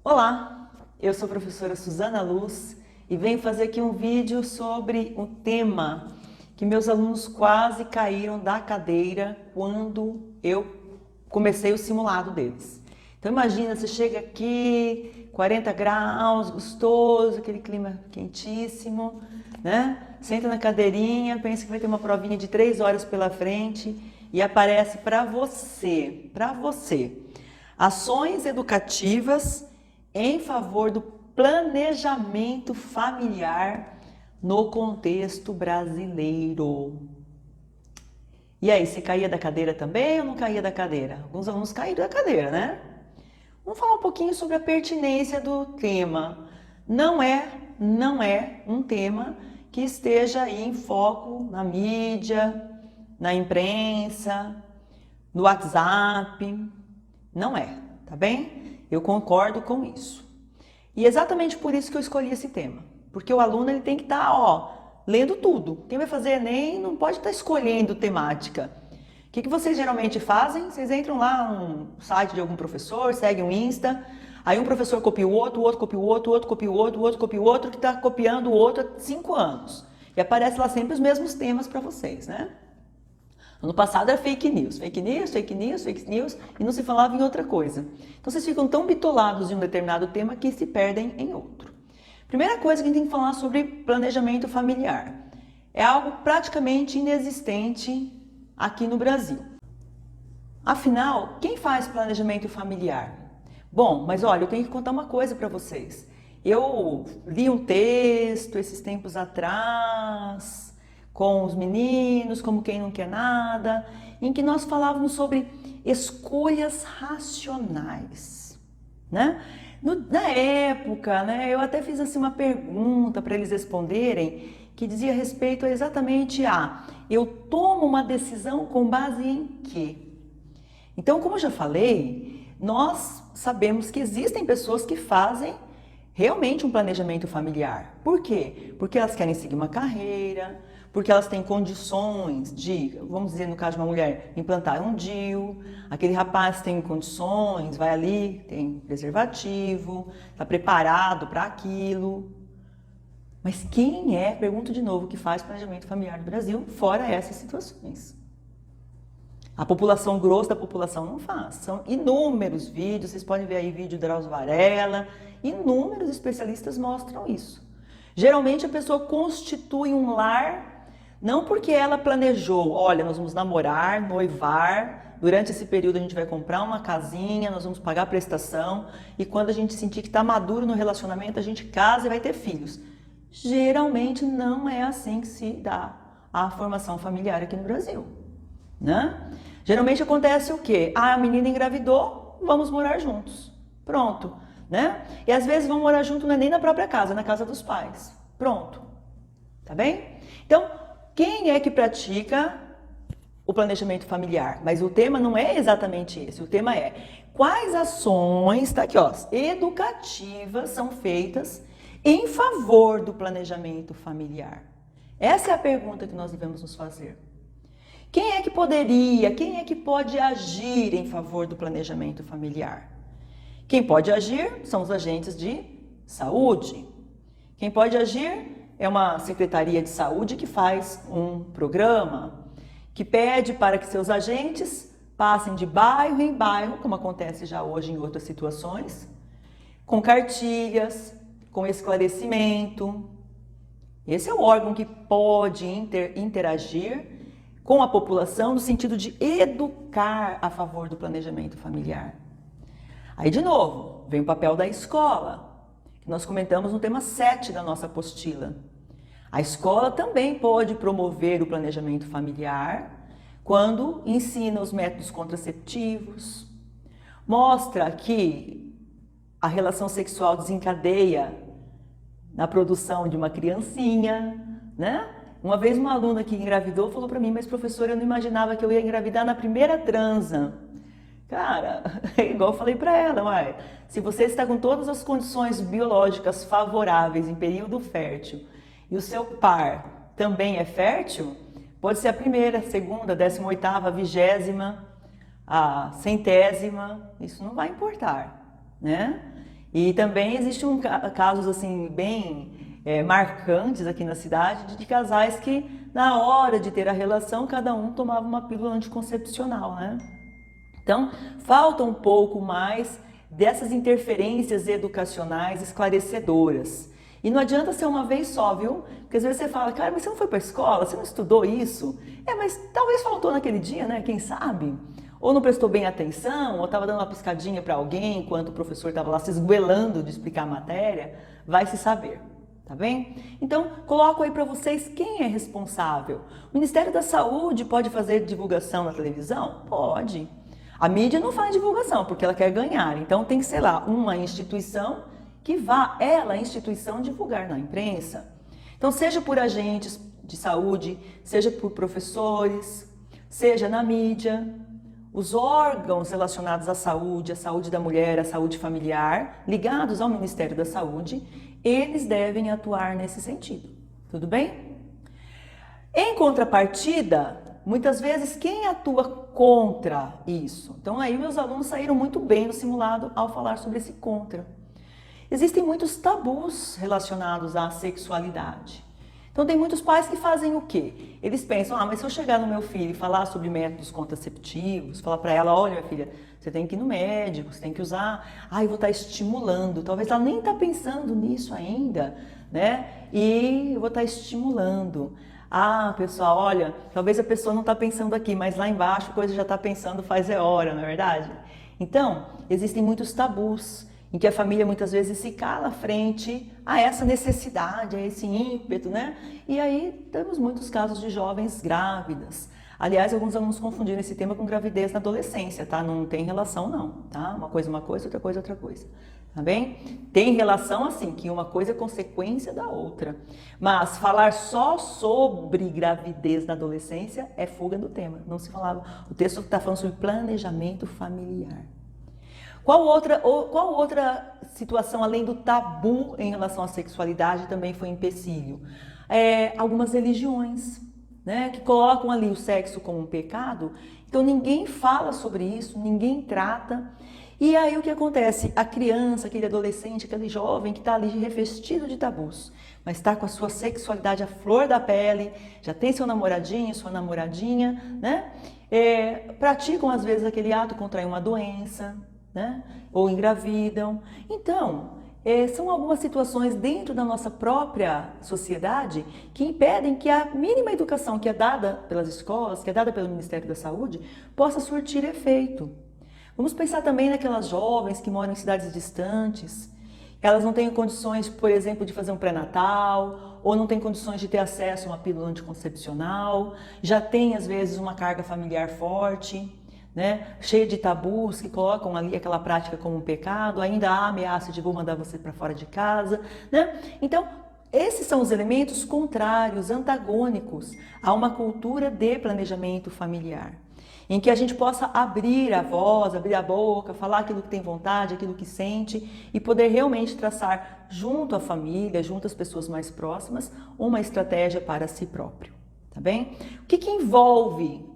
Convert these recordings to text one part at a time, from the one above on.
Olá, eu sou a professora Suzana Luz e venho fazer aqui um vídeo sobre um tema que meus alunos quase caíram da cadeira quando eu comecei o simulado deles. Então imagina, você chega aqui, 40 graus, gostoso, aquele clima quentíssimo, né? Senta na cadeirinha, pensa que vai ter uma provinha de 3 horas pela frente e aparece para você, ações educativas em favor do planejamento familiar no contexto brasileiro. E aí, você caía da cadeira também ou não caía da cadeira? Alguns alunos caíram da cadeira, né? Vamos falar um pouquinho sobre a pertinência do tema. Não é um tema que esteja aí em foco na mídia, na imprensa, no WhatsApp. Não é, tá bem? Eu concordo com isso. E exatamente por isso que eu escolhi esse tema. Porque o aluno ele tem que estar, lendo tudo. Quem vai fazer Enem não pode estar escolhendo temática. O que vocês geralmente fazem? Vocês entram lá no site de algum professor, seguem um Insta, aí um professor copia o outro copia o outro, o outro copia o outro, o outro copia o outro, que está copiando o outro há 5 anos. E aparece lá sempre os mesmos temas para vocês, né? Ano passado era fake news, e não se falava em outra coisa. Então vocês ficam tão bitolados em um determinado tema que se perdem em outro. Primeira coisa que a gente tem que falar sobre planejamento familiar. É algo praticamente inexistente aqui no Brasil. Afinal, quem faz planejamento familiar? Bom, mas olha, eu tenho que contar uma coisa para vocês. Eu li um texto esses tempos atrás com os meninos, como quem não quer nada, em que nós falávamos sobre escolhas racionais, né? Na época, né, eu até fiz assim uma pergunta para eles responderem, que dizia respeito exatamente a eu tomo uma decisão com base em quê? Então, como eu já falei, nós sabemos que existem pessoas que fazem realmente um planejamento familiar. Por quê? Porque elas querem seguir uma carreira, porque elas têm condições de, vamos dizer no caso de uma mulher, implantar um DIU, aquele rapaz tem condições, vai ali, tem preservativo, está preparado para aquilo. Mas quem é, pergunto de novo, que faz planejamento familiar no Brasil, fora essas situações? A população grossa da população não faz. São inúmeros vídeos, vocês podem ver aí vídeo de Drauzio Varela, inúmeros especialistas mostram isso. Geralmente a pessoa constitui um lar, não porque ela planejou, olha, nós vamos namorar, noivar, durante esse período a gente vai comprar uma casinha, nós vamos pagar a prestação, e quando a gente sentir que está maduro no relacionamento, a gente casa e vai ter filhos. Geralmente não é assim que se dá a formação familiar aqui no Brasil, né? Geralmente acontece o quê? Ah, a menina engravidou, vamos morar juntos. Pronto, né? E às vezes vão morar junto não é nem na própria casa, é na casa dos pais. Pronto. Tá bem? Então, quem é que pratica o planejamento familiar? Mas o tema não é exatamente esse. O tema é quais ações, tá aqui, ó, educativas são feitas em favor do planejamento familiar. Essa é a pergunta que nós devemos nos fazer. Quem é que poderia, quem é que pode agir em favor do planejamento familiar? Quem pode agir são os agentes de saúde. Quem pode agir é uma secretaria de saúde que faz um programa, que pede para que seus agentes passem de bairro em bairro, como acontece já hoje em outras situações, com cartilhas, com esclarecimento. Esse é o órgão que pode interagir com a população no sentido de educar a favor do planejamento familiar. Aí, de novo, vem o papel da escola, que nós comentamos no tema 7 da nossa apostila. A escola também pode promover o planejamento familiar quando ensina os métodos contraceptivos, mostra que a relação sexual desencadeia na produção de uma criancinha, né? Uma vez uma aluna que engravidou falou para mim, mas professora, eu não imaginava que eu ia engravidar na primeira transa. Cara, é igual eu falei para ela, uai, se você está com todas as condições biológicas favoráveis em período fértil e o seu par também é fértil, pode ser a primeira, a segunda, a 18ª, a 20ª, a 100ª, isso não vai importar, né? E também existem casos assim bem marcantes aqui na cidade de casais que na hora de ter a relação cada um tomava uma pílula anticoncepcional, né? Então falta um pouco mais dessas interferências educacionais esclarecedoras. E não adianta ser uma vez só, viu? Porque às vezes você fala, cara, mas você não foi para a escola, você não estudou isso? Mas talvez faltou naquele dia, né? Quem sabe? Ou não prestou bem atenção, ou estava dando uma piscadinha para alguém enquanto o professor estava lá se esguelando de explicar a matéria, vai se saber, tá bem? Então, coloco aí para vocês quem é responsável. O Ministério da Saúde pode fazer divulgação na televisão? Pode. A mídia não faz divulgação porque ela quer ganhar, então tem que ser lá uma instituição que vá, ela, a instituição, divulgar na imprensa. Então, seja por agentes de saúde, seja por professores, seja na mídia, os órgãos relacionados à saúde, a saúde da mulher, a saúde familiar, ligados ao Ministério da Saúde, eles devem atuar nesse sentido. Tudo bem? Em contrapartida, muitas vezes quem atua contra isso? Então aí meus alunos saíram muito bem no simulado ao falar sobre esse contra. Existem muitos tabus relacionados à sexualidade. Então tem muitos pais que fazem o quê? Eles pensam, mas se eu chegar no meu filho e falar sobre métodos contraceptivos, falar para ela, olha minha filha, você tem que ir no médico, você tem que usar, eu vou estar estimulando, talvez ela nem está pensando nisso ainda, né? E eu vou estar estimulando. Pessoal, olha, talvez a pessoa não está pensando aqui, mas lá embaixo a coisa já está pensando faz hora, não é verdade? Então, existem muitos tabus, em que a família muitas vezes se cala frente a essa necessidade, a esse ímpeto, né? E aí temos muitos casos de jovens grávidas. Aliás, alguns alunos confundiram esse tema com gravidez na adolescência, tá? Não tem relação não, tá? Uma coisa, outra coisa, outra coisa. Tá bem? Tem relação assim, que uma coisa é consequência da outra. Mas falar só sobre gravidez na adolescência é fuga do tema. Não se falava. O texto está falando sobre planejamento familiar. Qual outra situação, além do tabu em relação à sexualidade, também foi empecilho? Algumas religiões, né, que colocam ali o sexo como um pecado, então ninguém fala sobre isso, ninguém trata. E aí o que acontece? A criança, aquele adolescente, aquele jovem que está ali revestido de tabus, mas está com a sua sexualidade à flor da pele, já tem seu namoradinho, sua namoradinha, né? Praticam às vezes aquele ato, contraem uma doença, né? Ou engravidam. Então, são algumas situações dentro da nossa própria sociedade que impedem que a mínima educação que é dada pelas escolas, que é dada pelo Ministério da Saúde, possa surtir efeito. Vamos pensar também naquelas jovens que moram em cidades distantes. Elas não têm condições, por exemplo, de fazer um pré-natal, ou não têm condições de ter acesso a uma pílula anticoncepcional, já tem às vezes uma carga familiar forte, né, cheia de tabus que colocam ali aquela prática como um pecado, ainda há ameaça de vou mandar você para fora de casa, né? Então, esses são os elementos contrários, antagônicos a uma cultura de planejamento familiar, em que a gente possa abrir a voz, abrir a boca, falar aquilo que tem vontade, aquilo que sente e poder realmente traçar junto à família, junto às pessoas mais próximas, uma estratégia para si próprio, tá bem? O que envolve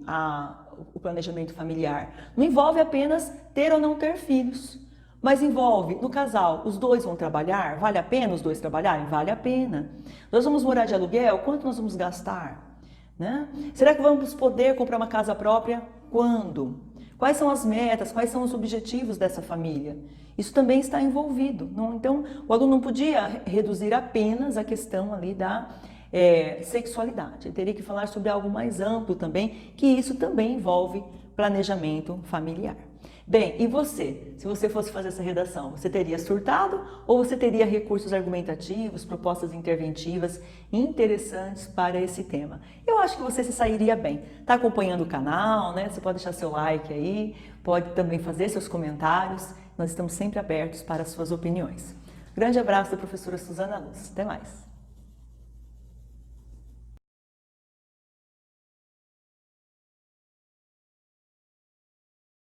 o planejamento familiar? Não envolve apenas ter ou não ter filhos, mas envolve, no casal, os dois vão trabalhar? Vale a pena os dois trabalharem? Vale a pena. Nós vamos morar de aluguel? Quanto nós vamos gastar? Né? Será que vamos poder comprar uma casa própria? Quando? Quais são as metas? Quais são os objetivos dessa família? Isso também está envolvido. Então, o aluno não podia reduzir apenas a questão ali da sexualidade. Ele teria que falar sobre algo mais amplo também, que isso também envolve planejamento familiar. Bem, e você? Se você fosse fazer essa redação, você teria surtado ou você teria recursos argumentativos, propostas interventivas interessantes para esse tema? Eu acho que você se sairia bem. Está acompanhando o canal, né? Você pode deixar seu like aí, pode também fazer seus comentários. Nós estamos sempre abertos para as suas opiniões. Grande abraço da professora Suzana Luz. Até mais!